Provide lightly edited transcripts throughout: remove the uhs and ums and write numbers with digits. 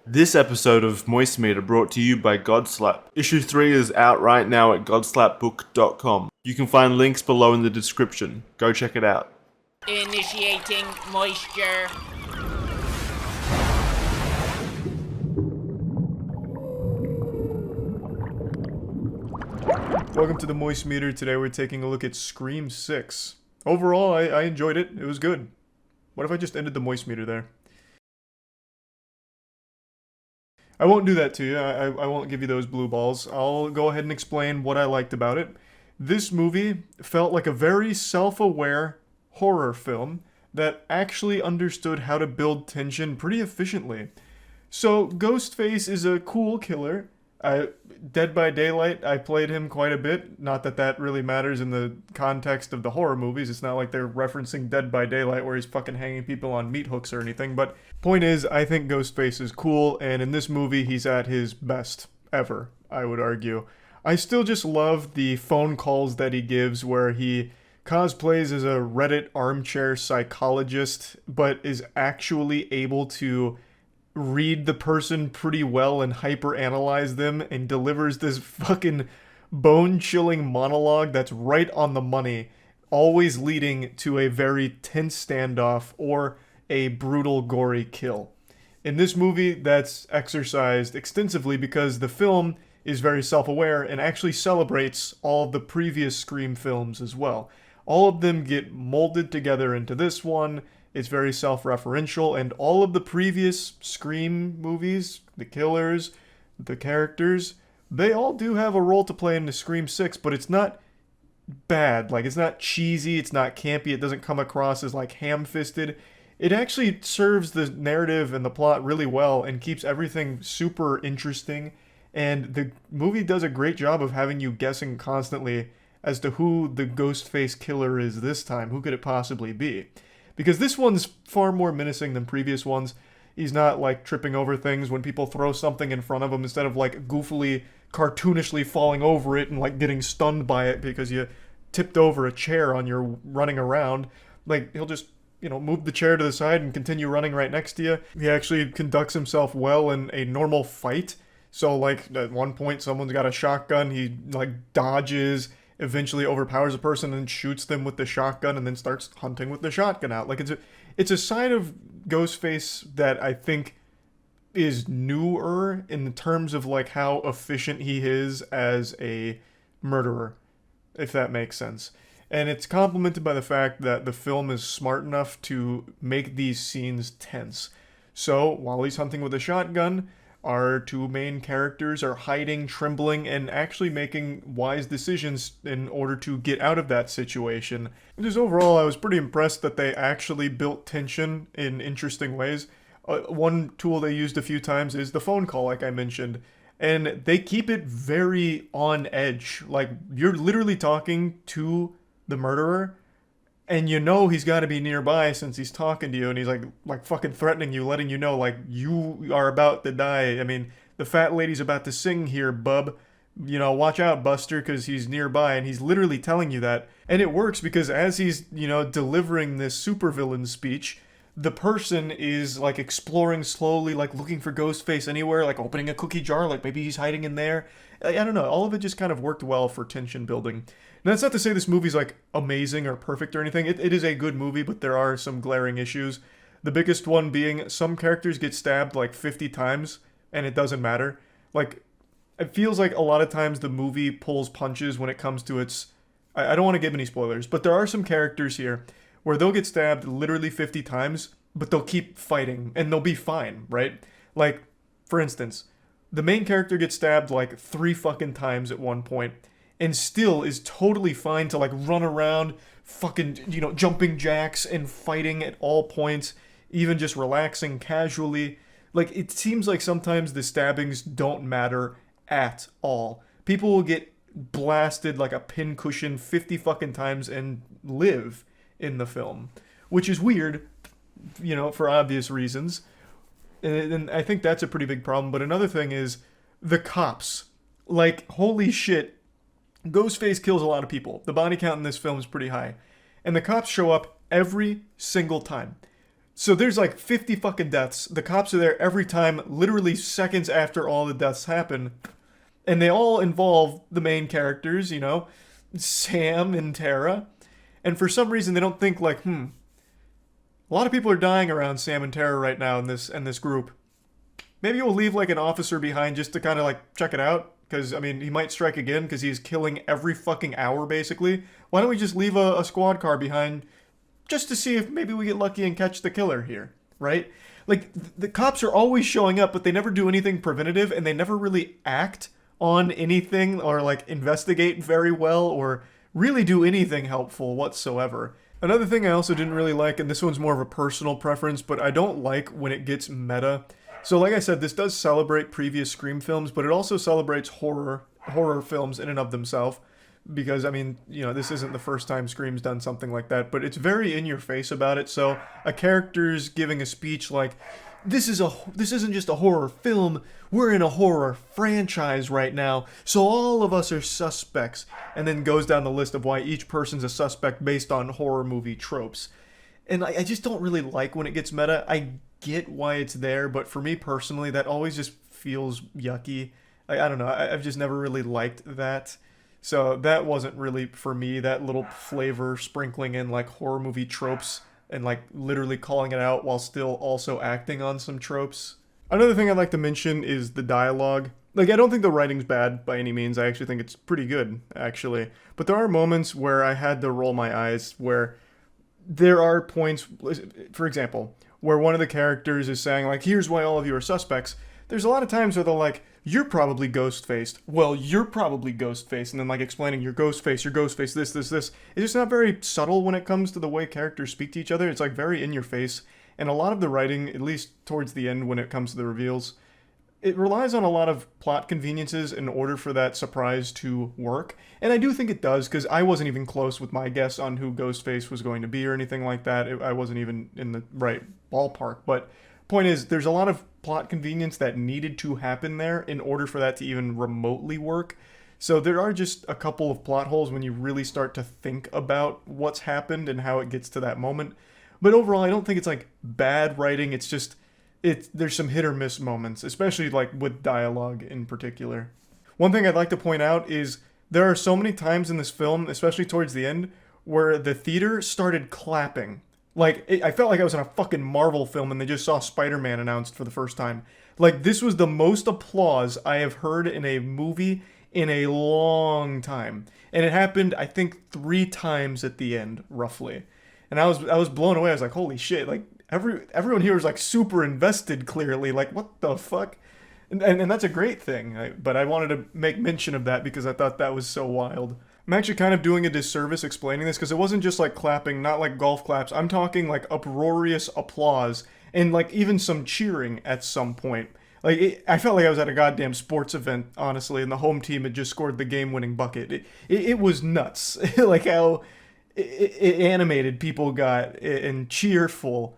This episode of Moist Meter brought to you by GODSLAP. Issue 3 is out right now at godslapbook.com. You can find links below in the description. Go check it out. Initiating moisture. Welcome to the Moist Meter. Today we're taking a look at Scream 6. Overall, I enjoyed it. It was good. What if I just ended the Moist Meter there? I won't do that to you. I won't give you those blue balls. I'll go ahead and explain what I liked about it. This movie felt like a very self-aware horror film that actually understood how to build tension pretty efficiently. So, Ghostface is a cool killer. Dead by Daylight, I played him quite a bit. Not that that really matters in the context of the horror movies. It's not like they're referencing Dead by Daylight where he's fucking hanging people on meat hooks or anything. But point is, I think Ghostface is cool, and in this movie, he's at his best ever, I would argue. I still just love the phone calls that he gives where he cosplays as a Reddit armchair psychologist, but is actually able to read the person pretty well and hyper-analyze them and delivers this fucking bone-chilling monologue that's right on the money, always leading to a very tense standoff or a brutal, gory kill. In this movie, that's exercised extensively because the film is very self-aware and actually celebrates all of the previous Scream films as well. All of them get molded together into this one. It's very self-referential, and all of the previous Scream movies, the killers, the characters, they all do have a role to play in the Scream 6, but it's not bad. Like, it's not cheesy, it's not campy, it doesn't come across as, like, ham-fisted. It actually serves the narrative and the plot really well and keeps everything super interesting, and the movie does a great job of having you guessing constantly as to who the Ghostface killer is this time. Who could it possibly be? Because this one's far more menacing than previous ones. He's not, like, tripping over things when people throw something in front of him instead of, like, goofily, cartoonishly falling over it and, like, getting stunned by it because you tipped over a chair on your running around. Like, he'll just, move the chair to the side and continue running right next to you. He actually conducts himself well in a normal fight. So, like, at one point, someone's got a shotgun, he, like, dodges, eventually overpowers a person and shoots them with the shotgun and then starts hunting with the shotgun out. Like, it's a side of Ghostface that I think is newer in terms of, like, how efficient he is as a murderer, if that makes sense. And it's complemented by the fact that the film is smart enough to make these scenes tense. So, while he's hunting with a shotgun, our two main characters are hiding, trembling, and actually making wise decisions in order to get out of that situation. Just overall, I was pretty impressed that they actually built tension in interesting ways. One tool they used a few times is the phone call, like I mentioned. And they keep it very on edge. Like, you're literally talking to the murderer, and you know he's got to be nearby since he's talking to you, and he's like fucking threatening you, letting you know, like, you are about to die. I mean, the fat lady's about to sing here, bub. Watch out, Buster, because he's nearby, and he's literally telling you that. And it works because as he's, delivering this supervillain speech, the person is, like, exploring slowly, like, looking for Ghostface anywhere, like, opening a cookie jar, like, maybe he's hiding in there. I don't know, all of it just kind of worked well for tension building. Now, that's not to say this movie's, like, amazing or perfect or anything. It is a good movie, but there are some glaring issues. The biggest one being some characters get stabbed, like, 50 times, and it doesn't matter. Like, it feels like a lot of times the movie pulls punches when it comes to its... I don't want to give any spoilers, but there are some characters here where they'll get stabbed literally 50 times, but they'll keep fighting, and they'll be fine, right? Like, for instance, the main character gets stabbed, like, 3 fucking times at one point, and still is totally fine to, like, run around, fucking, jumping jacks and fighting at all points, even just relaxing casually. Like, it seems like sometimes the stabbings don't matter at all. People will get blasted like a pincushion 50 fucking times and live in the film, which is weird, for obvious reasons. And I think that's a pretty big problem. But another thing is the cops. Like, holy shit, Ghostface kills a lot of people. The body count in this film is pretty high. And the cops show up every single time. So there's like 50 fucking deaths. The cops are there every time, literally seconds after all the deaths happen. And they all involve the main characters, you know, Sam and Tara. And for some reason they don't think like, a lot of people are dying around Sam and Tara right now in this group. Maybe we'll leave like an officer behind just to kind of like check it out. Because, I mean, he might strike again because he's killing every fucking hour, basically. Why don't we just leave a squad car behind just to see if maybe we get lucky and catch the killer here, right? Like, the cops are always showing up, but they never do anything preventative, and they never really act on anything or, like, investigate very well or really do anything helpful whatsoever. Another thing I also didn't really like, and this one's more of a personal preference, but I don't like when it gets meta. So like I said, this does celebrate previous Scream films, but it also celebrates horror films in and of themselves. Because, I mean, you know, this isn't the first time Scream's done something like that, but it's very in your face about it. So a character's giving a speech like, this isn't just a horror film, we're in a horror franchise right now, so all of us are suspects. And then goes down the list of why each person's a suspect based on horror movie tropes. And I just don't really like when it gets meta. I get why it's there, but for me personally, that always just feels yucky. I don't know, I've just never really liked that. So that wasn't really for me, that little flavor sprinkling in like horror movie tropes and like literally calling it out while still also acting on some tropes. Another thing I'd like to mention is the dialogue. Like, I don't think the writing's bad by any means. I actually think it's pretty good, actually. But there are moments where I had to roll my eyes, where there are points, for example, where one of the characters is saying, like, here's why all of you are suspects. There's a lot of times where they're like, you're probably ghost-faced. Well, you're probably ghost-faced. And then, like, explaining you're ghost-faced, this. It's just not very subtle when it comes to the way characters speak to each other. It's, like, very in your face. And a lot of the writing, at least towards the end when it comes to the reveals, it relies on a lot of plot conveniences in order for that surprise to work. And I do think it does, because I wasn't even close with my guess on who Ghostface was going to be or anything like that. I wasn't even in the right ballpark. But point is, there's a lot of plot convenience that needed to happen there in order for that to even remotely work. So there are just a couple of plot holes when you really start to think about what's happened and how it gets to that moment. But overall, I don't think it's like bad writing. It's just, there's some hit or miss moments, especially like with dialogue in particular. One thing I'd like to point out is there are so many times in this film, especially towards the end, where the theater started clapping. Like, I felt like I was in a fucking Marvel film and they just saw Spider-Man announced for the first time. Like, this was the most applause I have heard in a movie in a long time. And it happened, I think, 3 times at the end, roughly. And I was blown away. I was like, holy shit, like, everyone here is, like, super invested, clearly. Like, what the fuck? And that's a great thing. But I wanted to make mention of that because I thought that was so wild. I'm actually kind of doing a disservice explaining this because it wasn't just like clapping, not like golf claps. I'm talking like uproarious applause and like even some cheering at some point. Like, I felt like I was at a goddamn sports event, honestly, and the home team had just scored the game-winning bucket. It was nuts, like how animated people got and cheerful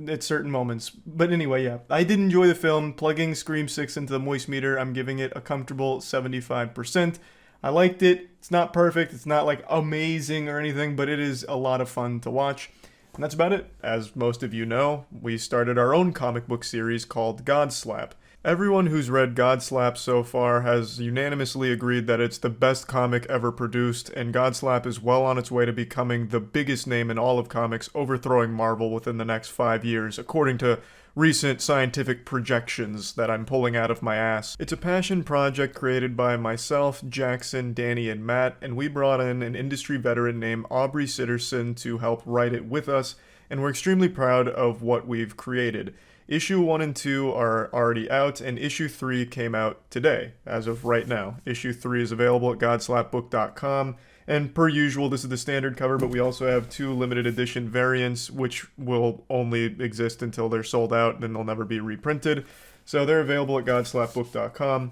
at certain moments. But anyway, yeah, I did enjoy the film. Plugging Scream 6 into the moist meter, I'm giving it a comfortable 75%. I liked it. It's not perfect. It's not like amazing or anything, but it is a lot of fun to watch. And that's about it. As most of you know, we started our own comic book series called GODSLAP. Everyone who's read GODSLAP so far has unanimously agreed that it's the best comic ever produced, and GODSLAP is well on its way to becoming the biggest name in all of comics, overthrowing Marvel within the next 5 years, according to recent scientific projections that I'm pulling out of my ass. It's a passion project created by myself, Jackson, Danny, and Matt, and we brought in an industry veteran named Aubrey Sitterson to help write it with us, and we're extremely proud of what we've created. Issue 1 and 2 are already out, and Issue 3 came out today, as of right now. Issue 3 is available at GODSLAPbook.com, and per usual, this is the standard cover, but we also have 2 limited edition variants, which will only exist until they're sold out, and then they'll never be reprinted. So they're available at GODSLAPbook.com.